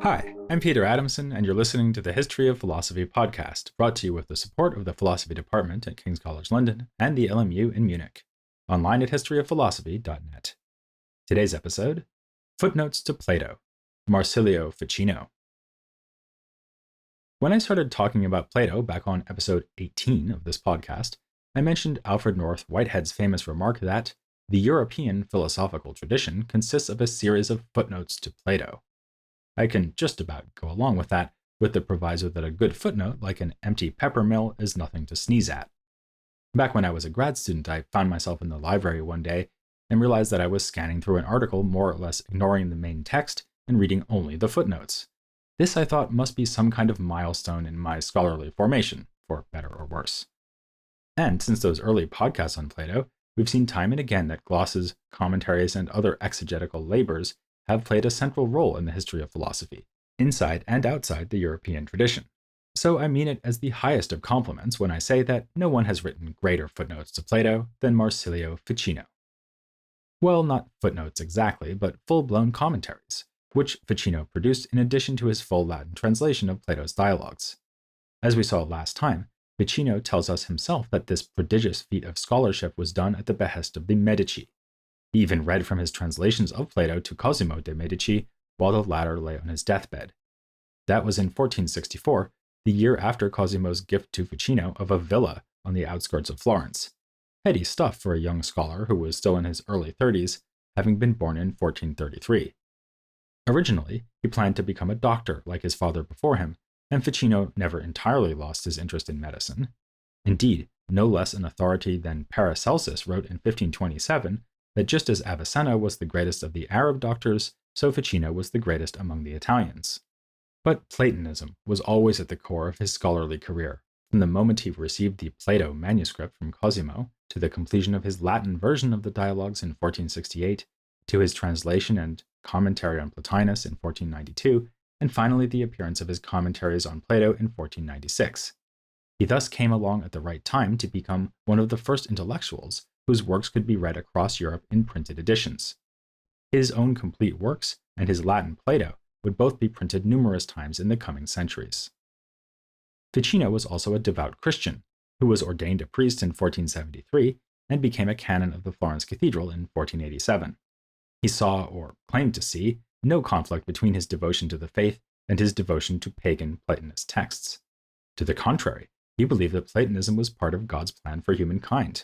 Hi, I'm Peter Adamson, and you're listening to the History of Philosophy podcast, brought to you with the support of the Philosophy Department at King's College London and the LMU in Munich, online at historyofphilosophy.net. Today's episode, Footnotes to Plato, Marsilio Ficino. When I started talking about Plato back on episode 18 of this podcast, I mentioned Alfred North Whitehead's famous remark that the European philosophical tradition consists of a series of footnotes to Plato. I can just about go along with that, with the proviso that a good footnote, like an empty pepper mill, is nothing to sneeze at. Back when I was a grad student, I found myself in the library one day and realized that I was scanning through an article more or less ignoring the main text and reading only the footnotes. This, I thought, must be some kind of milestone in my scholarly formation, for better or worse. And since those early podcasts on Plato, we've seen time and again that glosses, commentaries, and other exegetical labors have played a central role in the history of philosophy, inside and outside the European tradition. So I mean it as the highest of compliments when I say that no one has written greater footnotes to Plato than Marsilio Ficino. Well, not footnotes exactly, but full-blown commentaries, which Ficino produced in addition to his full Latin translation of Plato's dialogues. As we saw last time, Ficino tells us himself that this prodigious feat of scholarship was done at the behest of the Medici. He even read from his translations of Plato to Cosimo de' Medici while the latter lay on his deathbed. That was in 1464, the year after Cosimo's gift to Ficino of a villa on the outskirts of Florence. Heady stuff for a young scholar who was still in his early 30s, having been born in 1433. Originally, he planned to become a doctor like his father before him, and Ficino never entirely lost his interest in medicine. Indeed, no less an authority than Paracelsus wrote in 1527 that just as Avicenna was the greatest of the Arab doctors, so Ficino was the greatest among the Italians. But Platonism was always at the core of his scholarly career, from the moment he received the Plato manuscript from Cosimo, to the completion of his Latin version of the dialogues in 1468, to his translation and commentary on Plotinus in 1492, and finally the appearance of his commentaries on Plato in 1496. He thus came along at the right time to become one of the first intellectuals whose works could be read across Europe in printed editions. His own complete works and his Latin Plato would both be printed numerous times in the coming centuries. Ficino was also a devout Christian, who was ordained a priest in 1473 and became a canon of the Florence Cathedral in 1487. He saw, or claimed to see, no conflict between his devotion to the faith and his devotion to pagan Platonist texts. To the contrary, he believed that Platonism was part of God's plan for humankind.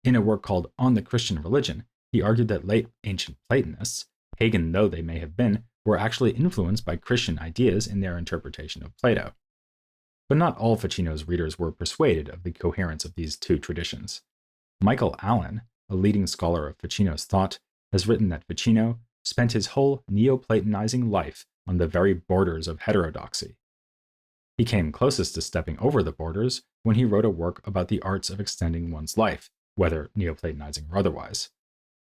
In a work called On the Christian Religion, he argued that late ancient Platonists, pagan though they may have been, were actually influenced by Christian ideas in their interpretation of Plato. But not all Ficino's readers were persuaded of the coherence of these two traditions. Michael Allen, a leading scholar of Ficino's thought, has written that Ficino spent his whole Neoplatonizing life on the very borders of heterodoxy. He came closest to stepping over the borders when he wrote a work about the arts of extending one's life, whether Neoplatonizing or otherwise.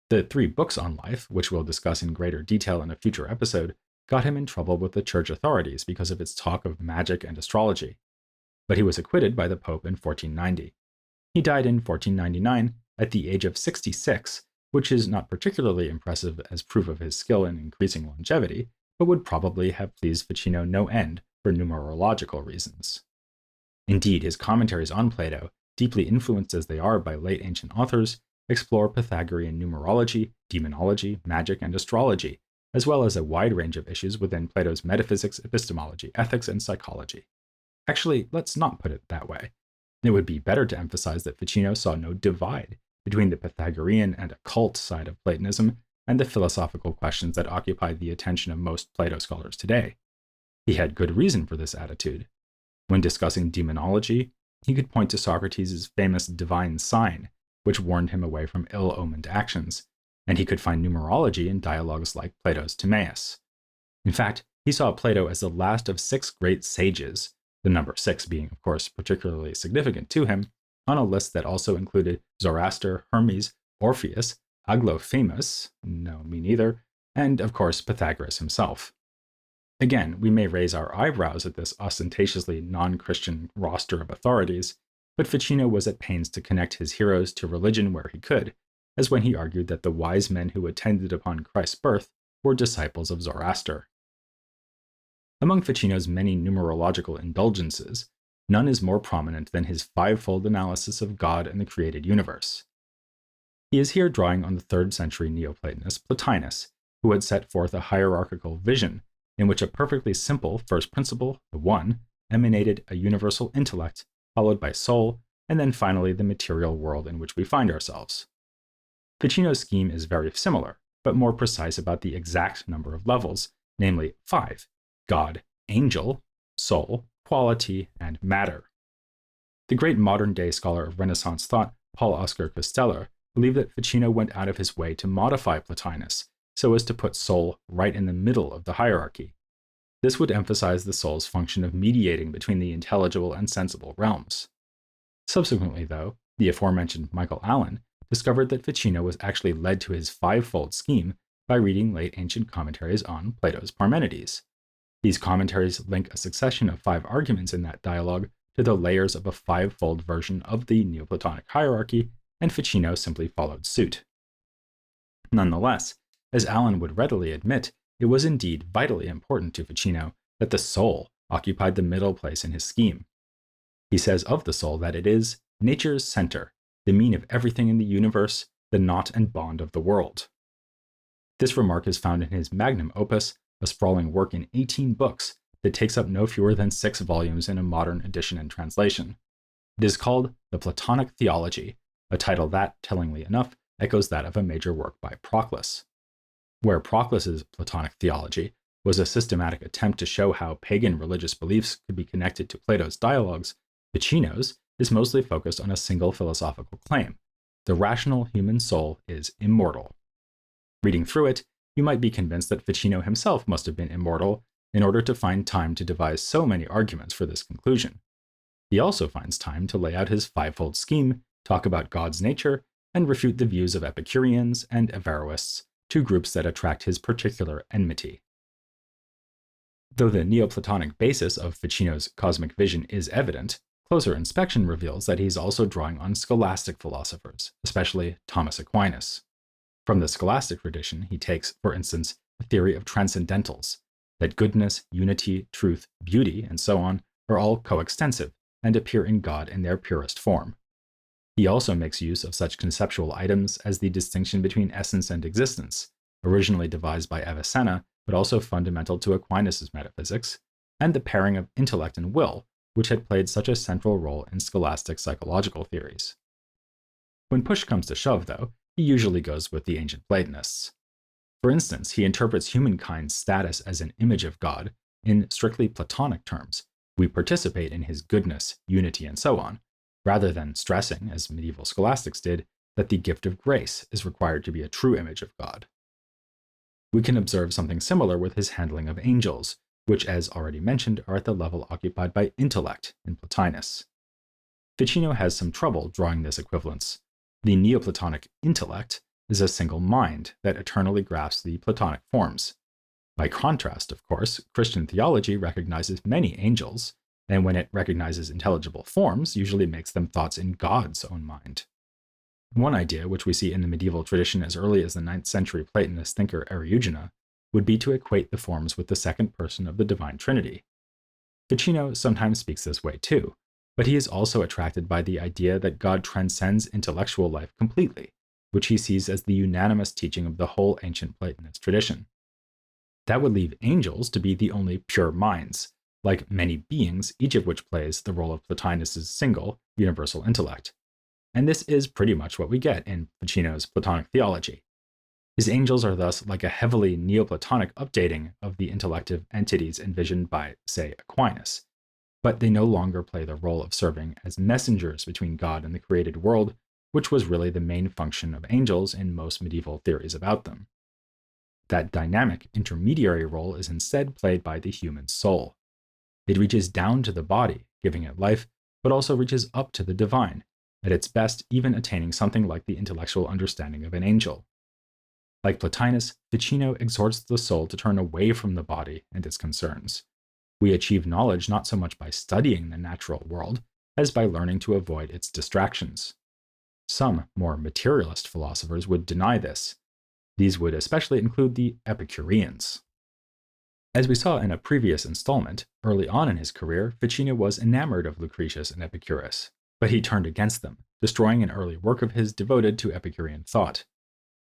The 3 books on life, which we'll discuss in greater detail in a future episode, got him in trouble with the church authorities because of its talk of magic and astrology. But he was acquitted by the Pope in 1490. He died in 1499 at the age of 66, which is not particularly impressive as proof of his skill in increasing longevity, but would probably have pleased Ficino no end for numerological reasons. Indeed, his commentaries on Plato, deeply influenced as they are by late ancient authors, explore Pythagorean numerology, demonology, magic, and astrology, as well as a wide range of issues within Plato's metaphysics, epistemology, ethics, and psychology. Actually, let's not put it that way. It would be better to emphasize that Ficino saw no divide between the Pythagorean and occult side of Platonism and the philosophical questions that occupy the attention of most Plato scholars today. He had good reason for this attitude. When discussing demonology, he could point to Socrates' famous divine sign, which warned him away from ill-omened actions, and he could find numerology in dialogues like Plato's Timaeus. In fact, he saw Plato as the last of 6 great sages, the number 6 being, of course, particularly significant to him, on a list that also included Zoroaster, Hermes, Orpheus, Aglophamus, no, me neither, and, of course, Pythagoras himself. Again, we may raise our eyebrows at this ostentatiously non-Christian roster of authorities, but Ficino was at pains to connect his heroes to religion where he could, as when he argued that the wise men who attended upon Christ's birth were disciples of Zoroaster. Among Ficino's many numerological indulgences, none is more prominent than his fivefold analysis of God and the created universe. He is here drawing on the 3rd century Neoplatonist Plotinus, who had set forth a hierarchical vision in which a perfectly simple first principle, the One, emanated a universal intellect, followed by soul, and then finally the material world in which we find ourselves. Ficino's scheme is very similar, but more precise about the exact number of levels, namely 5: God, angel, soul, quality, and matter. The great modern-day scholar of Renaissance thought, Paul Oscar Costeller, believed that Ficino went out of his way to modify Plotinus so as to put soul right in the middle of the hierarchy. This would emphasize the soul's function of mediating between the intelligible and sensible realms. Subsequently, though, the aforementioned Michael Allen discovered that Ficino was actually led to his fivefold scheme by reading late ancient commentaries on Plato's Parmenides. These commentaries link a succession of 5 arguments in that dialogue to the layers of a fivefold version of the Neoplatonic hierarchy, and Ficino simply followed suit. Nonetheless, as Allen would readily admit, it was indeed vitally important to Ficino that the soul occupied the middle place in his scheme. He says of the soul that it is nature's center, the mean of everything in the universe, the knot and bond of the world. This remark is found in his magnum opus, a sprawling work in 18 books that takes up no fewer than 6 volumes in a modern edition and translation. It is called the Platonic Theology, a title that, tellingly enough, echoes that of a major work by Proclus. Where Proclus's Platonic Theology was a systematic attempt to show how pagan religious beliefs could be connected to Plato's dialogues, Ficino's is mostly focused on a single philosophical claim: the rational human soul is immortal. Reading through it, you might be convinced that Ficino himself must have been immortal in order to find time to devise so many arguments for this conclusion. He also finds time to lay out his fivefold scheme, talk about God's nature, and refute the views of Epicureans and Averroists, 2 groups that attract his particular enmity. Though the Neoplatonic basis of Ficino's cosmic vision is evident, closer inspection reveals that he's also drawing on scholastic philosophers, especially Thomas Aquinas. From the scholastic tradition, he takes, for instance, the theory of transcendentals, that goodness, unity, truth, beauty, and so on are all coextensive and appear in God in their purest form. He also makes use of such conceptual items as the distinction between essence and existence, originally devised by Avicenna, but also fundamental to Aquinas' metaphysics, and the pairing of intellect and will, which had played such a central role in scholastic psychological theories. When push comes to shove, though, he usually goes with the ancient Platonists. For instance, he interprets humankind's status as an image of God in strictly Platonic terms. We participate in his goodness, unity, and so on, rather than stressing, as medieval scholastics did, that the gift of grace is required to be a true image of God. We can observe something similar with his handling of angels, which, as already mentioned, are at the level occupied by intellect in Plotinus. Ficino has some trouble drawing this equivalence. The Neoplatonic intellect is a single mind that eternally grasps the Platonic forms. By contrast, of course, Christian theology recognizes many angels, and when it recognizes intelligible forms, usually makes them thoughts in God's own mind. One idea, which we see in the medieval tradition as early as the 9th century Platonist thinker Eriugena, would be to equate the forms with the second person of the divine Trinity. Ficino sometimes speaks this way too, but he is also attracted by the idea that God transcends intellectual life completely, which he sees as the unanimous teaching of the whole ancient Platonist tradition. That would leave angels to be the only pure minds, like many beings, each of which plays the role of Plotinus' single, universal intellect. And this is pretty much what we get in Ficino's Platonic theology. His angels are thus like a heavily Neoplatonic updating of the intellective entities envisioned by, say, Aquinas, but they no longer play the role of serving as messengers between God and the created world, which was really the main function of angels in most medieval theories about them. That dynamic intermediary role is instead played by the human soul. It reaches down to the body, giving it life, but also reaches up to the divine, at its best even attaining something like the intellectual understanding of an angel. Like Plotinus, Ficino exhorts the soul to turn away from the body and its concerns. We achieve knowledge not so much by studying the natural world, as by learning to avoid its distractions. Some more materialist philosophers would deny this. These would especially include the Epicureans. As we saw in a previous installment, early on in his career, Ficino was enamored of Lucretius and Epicurus, but he turned against them, destroying an early work of his devoted to Epicurean thought.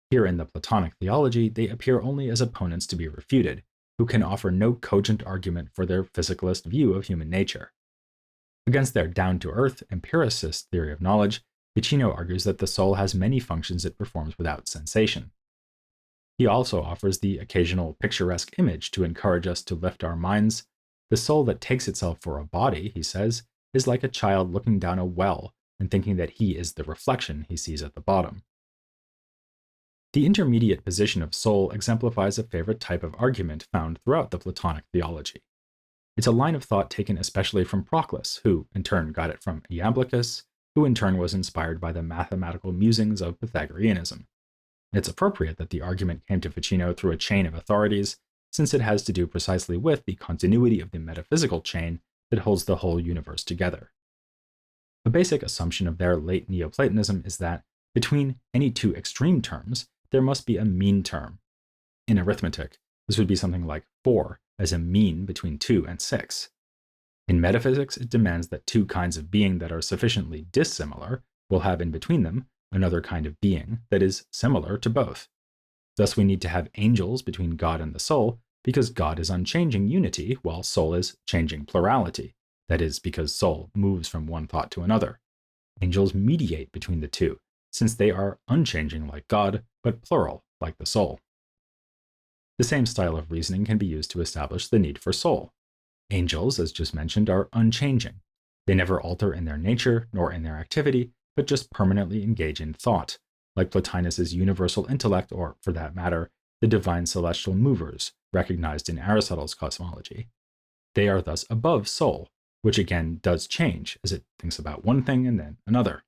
Here in the Platonic Theology, they appear only as opponents to be refuted, who can offer no cogent argument for their physicalist view of human nature. Against their down-to-earth, empiricist theory of knowledge, Ficino argues that the soul has many functions it performs without sensation. He also offers the occasional picturesque image to encourage us to lift our minds. The soul that takes itself for a body, he says, is like a child looking down a well and thinking that he is the reflection he sees at the bottom. The intermediate position of soul exemplifies a favorite type of argument found throughout the Platonic theology. It's a line of thought taken especially from Proclus, who in turn got it from Iamblichus, who in turn was inspired by the mathematical musings of Pythagoreanism. It's appropriate that the argument came to Ficino through a chain of authorities, since it has to do precisely with the continuity of the metaphysical chain that holds the whole universe together. A basic assumption of their late Neoplatonism is that, between any two extreme terms, there must be a mean term. In arithmetic, this would be something like 4 as a mean between 2 and 6. In metaphysics, it demands that two kinds of being that are sufficiently dissimilar will have in between them another kind of being that is similar to both. Thus, we need to have angels between God and the soul, because God is unchanging unity, while soul is changing plurality. That is, because soul moves from one thought to another. Angels mediate between the two, since they are unchanging like God, but plural like the soul. The same style of reasoning can be used to establish the need for soul. Angels, as just mentioned, are unchanging. They never alter in their nature nor in their activity, but just permanently engage in thought, like Plotinus's universal intellect, or, for that matter, the divine celestial movers, recognized in Aristotle's cosmology. They are thus above soul, which again does change, as it thinks about one thing and then another.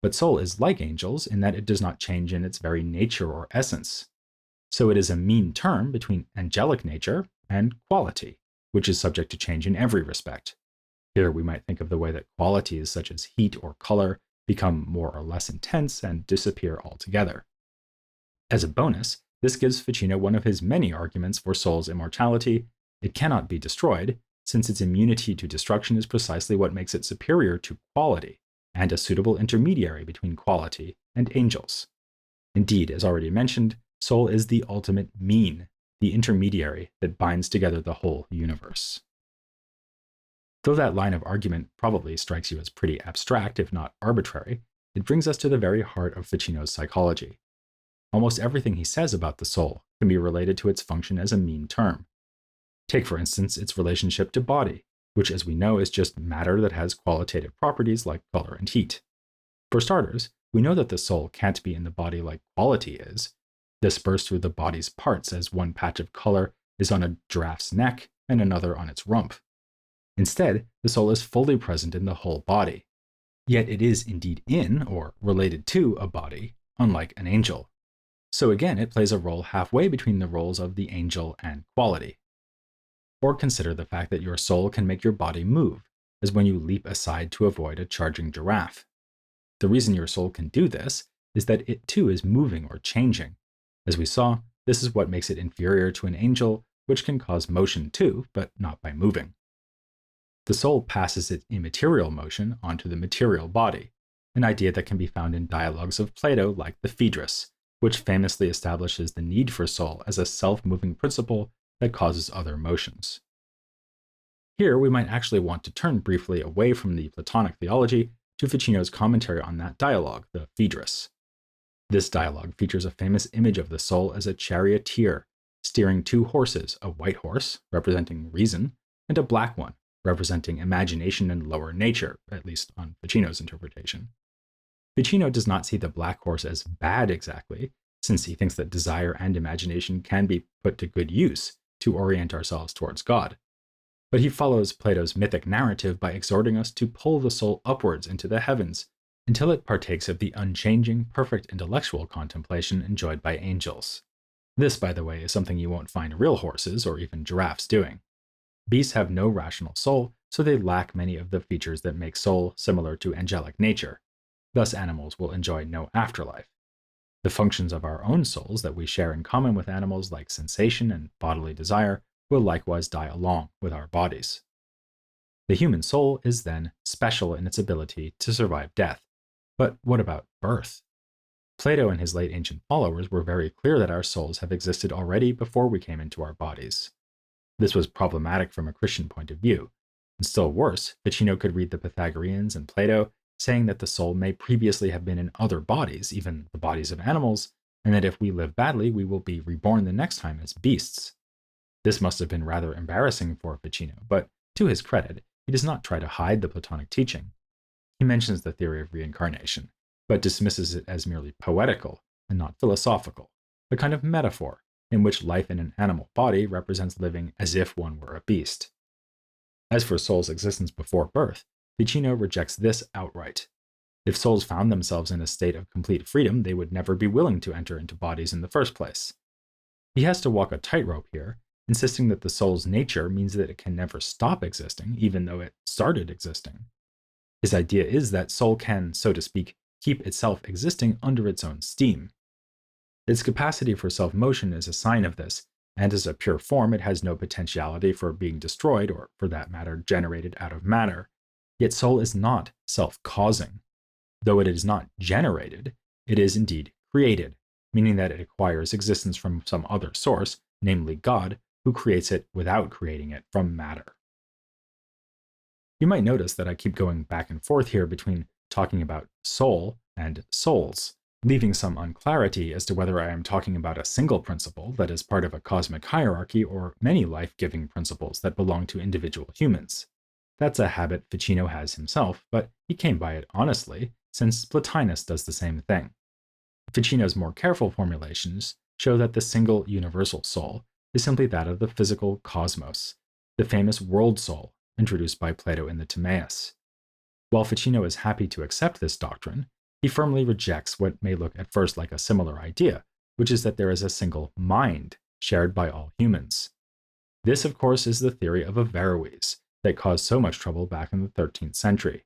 But soul is like angels in that it does not change in its very nature or essence. So it is a mean term between angelic nature and quality, which is subject to change in every respect. Here we might think of the way that qualities such as heat or color become more or less intense and disappear altogether. As a bonus, this gives Ficino one of his many arguments for soul's immortality. It cannot be destroyed, since its immunity to destruction is precisely what makes it superior to quality, and a suitable intermediary between quality and angels. Indeed, as already mentioned, soul is the ultimate mean, the intermediary that binds together the whole universe. Though that line of argument probably strikes you as pretty abstract, if not arbitrary, it brings us to the very heart of Ficino's psychology. Almost everything he says about the soul can be related to its function as a mean term. Take, for instance, its relationship to body, which, as we know, is just matter that has qualitative properties like color and heat. For starters, we know that the soul can't be in the body like quality is, dispersed through the body's parts as one patch of color is on a giraffe's neck and another on its rump. Instead, the soul is fully present in the whole body. Yet it is indeed in, or related to, a body, unlike an angel. So again, it plays a role halfway between the roles of the angel and quality. Or consider the fact that your soul can make your body move, as when you leap aside to avoid a charging giraffe. The reason your soul can do this is that it too is moving or changing. As we saw, this is what makes it inferior to an angel, which can cause motion too, but not by moving. The soul passes its immaterial motion onto the material body, an idea that can be found in dialogues of Plato like the Phaedrus, which famously establishes the need for soul as a self-moving principle that causes other motions. Here we might actually want to turn briefly away from the Platonic theology to Ficino's commentary on that dialogue, the Phaedrus. This dialogue features a famous image of the soul as a charioteer, steering two horses, a white horse, representing reason, and a black one, representing imagination and lower nature, at least on Ficino's interpretation. Ficino does not see the black horse as bad exactly, since he thinks that desire and imagination can be put to good use to orient ourselves towards God. But he follows Plato's mythic narrative by exhorting us to pull the soul upwards into the heavens until it partakes of the unchanging, perfect intellectual contemplation enjoyed by angels. This, by the way, is something you won't find real horses or even giraffes doing. Beasts have no rational soul, so they lack many of the features that make soul similar to angelic nature. Thus, animals will enjoy no afterlife. The functions of our own souls that we share in common with animals, like sensation and bodily desire, will likewise die along with our bodies. The human soul is then special in its ability to survive death. But what about birth? Plato and his late ancient followers were very clear that our souls have existed already before we came into our bodies. This was problematic from a Christian point of view. And still worse, Ficino could read the Pythagoreans and Plato saying that the soul may previously have been in other bodies, even the bodies of animals, and that if we live badly, we will be reborn the next time as beasts. This must have been rather embarrassing for Ficino, but to his credit, he does not try to hide the Platonic teaching. He mentions the theory of reincarnation, but dismisses it as merely poetical and not philosophical, a kind of metaphor in which life in an animal body represents living as if one were a beast. As for soul's existence before birth, Ficino rejects this outright. If souls found themselves in a state of complete freedom, they would never be willing to enter into bodies in the first place. He has to walk a tightrope here, insisting that the soul's nature means that it can never stop existing, even though it started existing. His idea is that soul can, so to speak, keep itself existing under its own steam. Its capacity for self-motion is a sign of this, and as a pure form, it has no potentiality for being destroyed, or for that matter, generated out of matter. Yet soul is not self-causing. Though it is not generated, it is indeed created, meaning that it acquires existence from some other source, namely God, who creates it without creating it from matter. You might notice that I keep going back and forth here between talking about soul and souls, leaving some unclarity as to whether I am talking about a single principle that is part of a cosmic hierarchy or many life-giving principles that belong to individual humans. That's a habit Ficino has himself, but he came by it honestly, since Plotinus does the same thing. Ficino's more careful formulations show that the single universal soul is simply that of the physical cosmos, the famous world soul introduced by Plato in the Timaeus. While Ficino is happy to accept this doctrine, he firmly rejects what may look at first like a similar idea, which is that there is a single mind shared by all humans. This, of course, is the theory of Averroes that caused so much trouble back in the 13th century.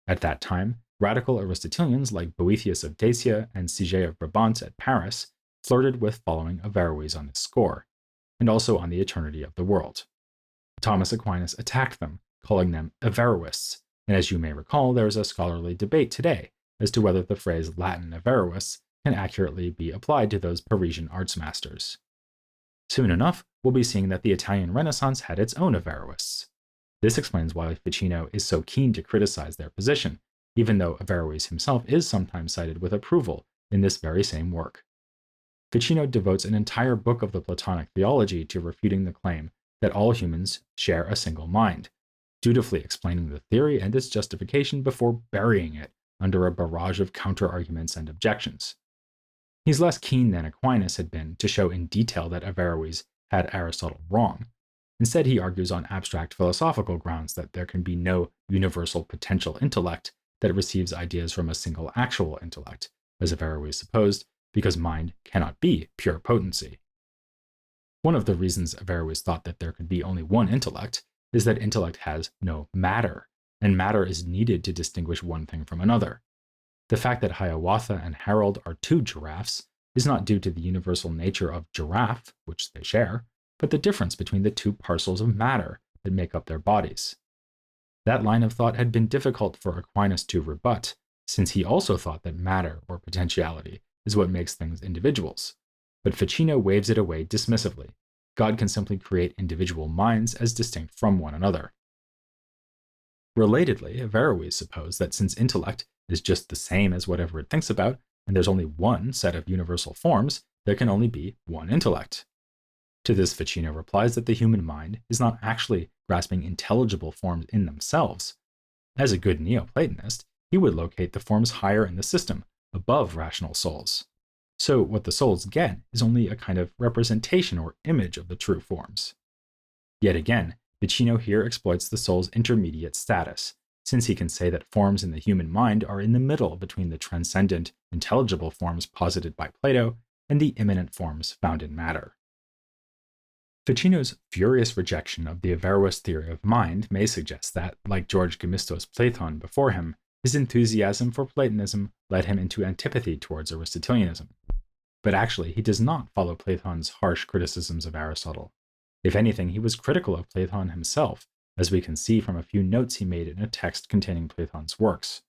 At that time, radical Aristotelians like Boethius of Dacia and Sige of Brabant at Paris flirted with following Averroes on this score, and also on the eternity of the world. Thomas Aquinas attacked them, calling them Averroists, and as you may recall, there is a scholarly debate today as to whether the phrase Latin Averroists can accurately be applied to those Parisian arts masters. Soon enough, we'll be seeing that the Italian Renaissance had its own Averroists. This explains why Ficino is so keen to criticize their position, even though Averroes himself is sometimes cited with approval in this very same work. Ficino devotes an entire book of the Platonic Theology to refuting the claim that all humans share a single mind, dutifully explaining the theory and its justification before burying it under a barrage of counter-arguments and objections. He's less keen than Aquinas had been to show in detail that Averroes had Aristotle wrong. Instead, he argues on abstract philosophical grounds that there can be no universal potential intellect that receives ideas from a single actual intellect, as Averroes supposed, because mind cannot be pure potency. One of the reasons Averroes thought that there could be only one intellect is that intellect has no matter, and matter is needed to distinguish one thing from another. The fact that Hiawatha and Harold are two giraffes is not due to the universal nature of giraffe, which they share, but the difference between the two parcels of matter that make up their bodies. That line of thought had been difficult for Aquinas to rebut, since he also thought that matter, or potentiality, is what makes things individuals. But Ficino waves it away dismissively. God can simply create individual minds as distinct from one another. Relatedly, Averroes supposed that since intellect is just the same as whatever it thinks about, and there's only one set of universal forms, there can only be one intellect. To this, Ficino replies that the human mind is not actually grasping intelligible forms in themselves. As a good Neoplatonist, he would locate the forms higher in the system, above rational souls. So what the souls get is only a kind of representation or image of the true forms. Yet again, Ficino here exploits the soul's intermediate status, since he can say that forms in the human mind are in the middle between the transcendent, intelligible forms posited by Plato and the immanent forms found in matter. Ficino's furious rejection of the Averroist theory of mind may suggest that, like George Gemistos Platon before him, his enthusiasm for Platonism led him into antipathy towards Aristotelianism. But actually, he does not follow Platon's harsh criticisms of Aristotle. If anything, he was critical of Platon himself, as we can see from a few notes he made in a text containing Platon's works.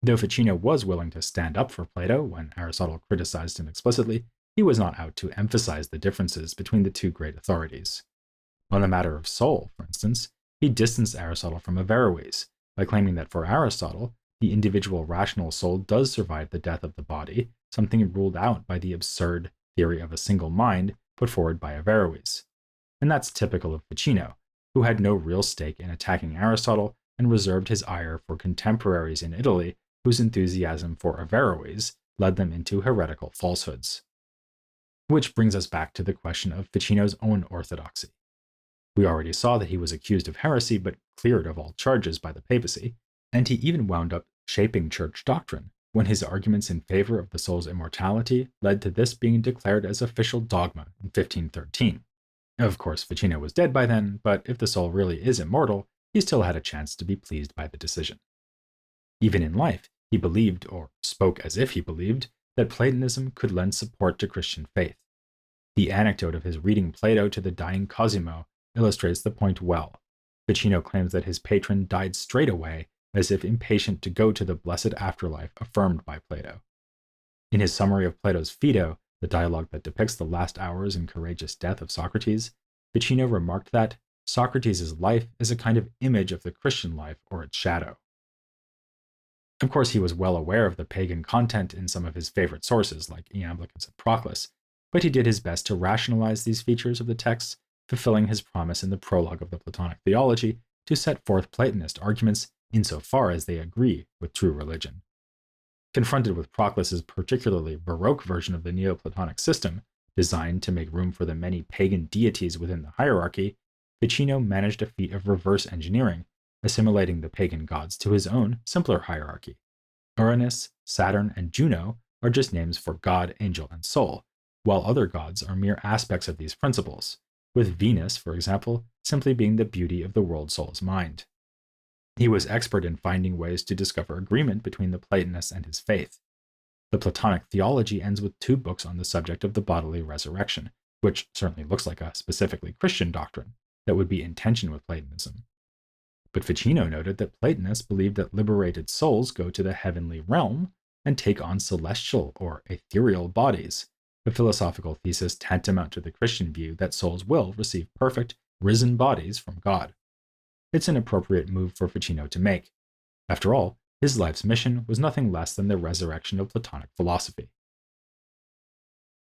Though Ficino was willing to stand up for Plato when Aristotle criticized him explicitly, he was not out to emphasize the differences between the two great authorities. On the matter of soul, for instance, he distanced Aristotle from Averroes by claiming that for Aristotle, the individual rational soul does survive the death of the body, something ruled out by the absurd theory of a single mind put forward by Averroes. And that's typical of Ficino, who had no real stake in attacking Aristotle and reserved his ire for contemporaries in Italy whose enthusiasm for Averroes led them into heretical falsehoods. Which brings us back to the question of Ficino's own orthodoxy. We already saw that he was accused of heresy but cleared of all charges by the papacy, and he even wound up shaping church doctrine when his arguments in favor of the soul's immortality led to this being declared as official dogma in 1513. Of course, Ficino was dead by then, but if the soul really is immortal, he still had a chance to be pleased by the decision. Even in life, he believed, or spoke as if he believed, that Platonism could lend support to Christian faith. The anecdote of his reading Plato to the dying Cosimo illustrates the point well. Ficino claims that his patron died straight away, as if impatient to go to the blessed afterlife affirmed by Plato. In his summary of Plato's Phaedo, the dialogue that depicts the last hours and courageous death of Socrates, Ficino remarked that Socrates' life is a kind of image of the Christian life or its shadow. Of course, he was well aware of the pagan content in some of his favorite sources, like Iamblichus and Proclus, but he did his best to rationalize these features of the texts, fulfilling his promise in the prologue of the Platonic Theology to set forth Platonist arguments insofar as they agree with true religion. Confronted with Proclus's particularly Baroque version of the Neoplatonic system, designed to make room for the many pagan deities within the hierarchy, Ficino managed a feat of reverse engineering, assimilating the pagan gods to his own, simpler hierarchy. Uranus, Saturn, and Juno are just names for God, angel, and soul, while other gods are mere aspects of these principles, with Venus, for example, simply being the beauty of the world soul's mind. He was expert in finding ways to discover agreement between the Platonists and his faith. The Platonic Theology ends with 2 books on the subject of the bodily resurrection, which certainly looks like a specifically Christian doctrine that would be in tension with Platonism. But Ficino noted that Platonists believed that liberated souls go to the heavenly realm and take on celestial or ethereal bodies, a philosophical thesis tantamount to the Christian view that souls will receive perfect, risen bodies from God. It's an appropriate move for Ficino to make. After all, his life's mission was nothing less than the resurrection of Platonic philosophy.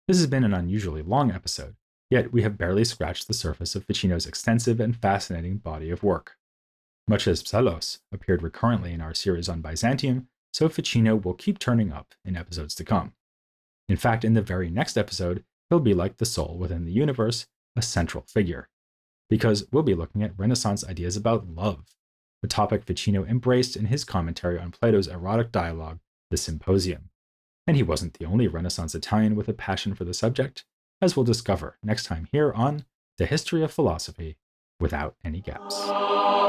This has been an unusually long episode, yet we have barely scratched the surface of Ficino's extensive and fascinating body of work. Much as Psellos appeared recurrently in our series on Byzantium, so Ficino will keep turning up in episodes to come. In fact, in the very next episode, he'll be like the soul within the universe, a central figure. Because we'll be looking at Renaissance ideas about love, the topic Ficino embraced in his commentary on Plato's erotic dialogue, The Symposium. And he wasn't the only Renaissance Italian with a passion for the subject, as we'll discover next time here on The History of Philosophy Without Any Gaps.